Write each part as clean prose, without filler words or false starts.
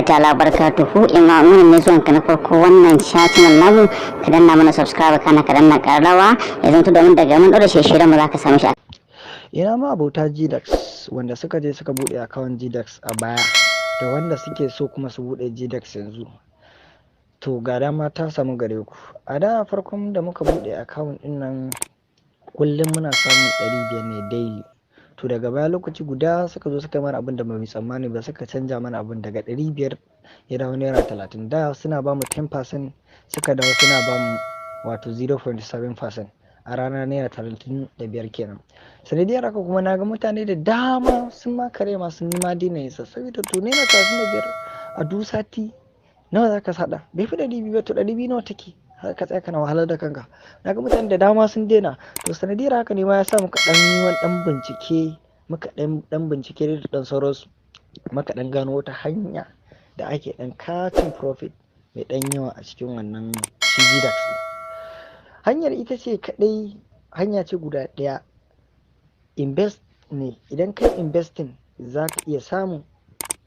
rahmatullahi ta'ala barakatuhu. Ina mun ne zuwan ka na farko wannan channel namu, ka danna mana subscribe kana ka danna karawa ya zanto domin daga mun dora shirye mu zaka samu shi. Ina ma abota GDAX wanda suka je suka bude account GDAX a baya da wanda suke so kuma su bude GDAX yanzu. To ga dama ta samu gare ku. A da farkon da muka bude account din nan kullum muna samun 500 ne daily. To daga baya lokaci guda suka zo suka mana abin da bai tsammani ba, suka canja mana abin daga 500 ya dawo naira 30. Da suna ba mu 10% suka dawo suna ba mu wato 0.7% a ranar naira 35 kenan. Sanadiyar haka kuma na ga mutane da dama sun ma kare masu nima dina yinsa, saboda to naira 35 a duk sati nawa za ka sada? Bai fi 200 ba, to 200 nawa take? Har ka tsaya kana wahalar da kanka. Na ga mutane da dama sun daina. To sanadiyar haka ne ma ya sa muka dan bincike, muka dan bincike da dan sauransu, muka dan gano wata hanya da ake dan katin profit mai dan yawa a cikin wannan GDAX. Hanyar ita ce kadai, hanya ce guda daya. Invest ne, idan kai investing za ka iya samun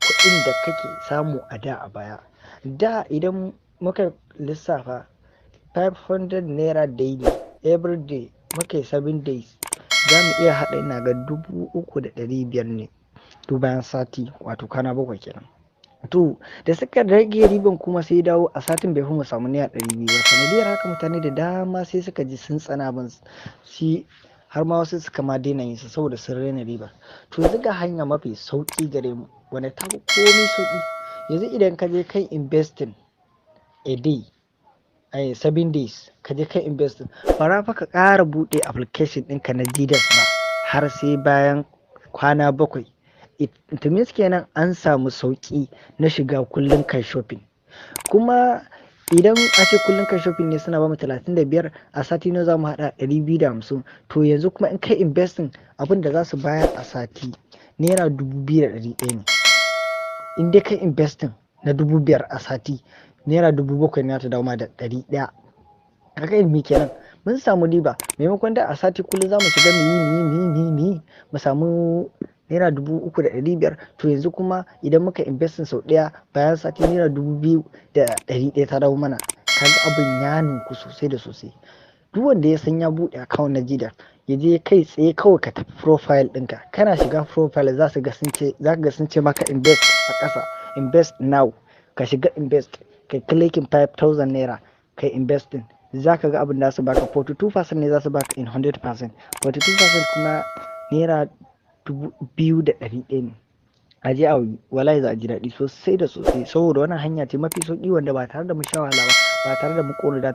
kuɗin da kake samu a da a baya. Da idan muka lissafa 500 naira daily every day muka yi 7 days, za mu iya haɗa ina ga 3,500 ne to bayan sati, wato kwana 7 kenan. To da suka rage riban kuma sai dawo a satin bai fi mu samu naira 200 ba. Sanadiyar haka mutane da dama sai suka ji sun tsana ban shi, har ma wasu suka ma daina yin sa saboda sun raina riba. To yanzu ga hanya mafi sauki gare mu wanda ta fi komai sauki. Yanzu idan ka je kai investing a day 7 days ka je kai investing, fara fa ka ƙara buɗe application ɗinka na GDAX ba har sai bayan kwana 7. It means kenan an samu sauki na shiga kullum kai shopping. Kuma idan a ce kullum kai shopping ne suna ba mu 35, a sati na za mu haɗa 250. To yanzu kuma in kai investing abin da za su bayar a sati naira 2,100 ne. In dai kai investing na 5,000 a sati naira 7,000 ne ta dawo ma da 100. Haka ilimi kenan mun samu riba. Maimakon da a sati kullum za mu shiga mu samu naira 3,500, to yanzu kuma idan muka investing sau ɗaya bayan sati naira 2,100 ta dawo mana. Kaga abin ya ninku sosai da sosai. Duk wanda ya san ya buɗe account na GDAX ya je kai tsaye kawai ka tafi profile ɗinka. Kana shiga profile za ka ga sun ce maka invest a ƙasa, invest now. Ka shiga invest, kai clicking 5,000 naira kai investing, za ka ga abin da su baka 42% ne za su baka in 100%, 42% kuma naira 2,100 ne. A je a wallahi za a ji daɗi sosai da sosai, saboda wannan hanya ce mafi sauki wanda ba tare da mu sha wahala ba tare da mu ƙona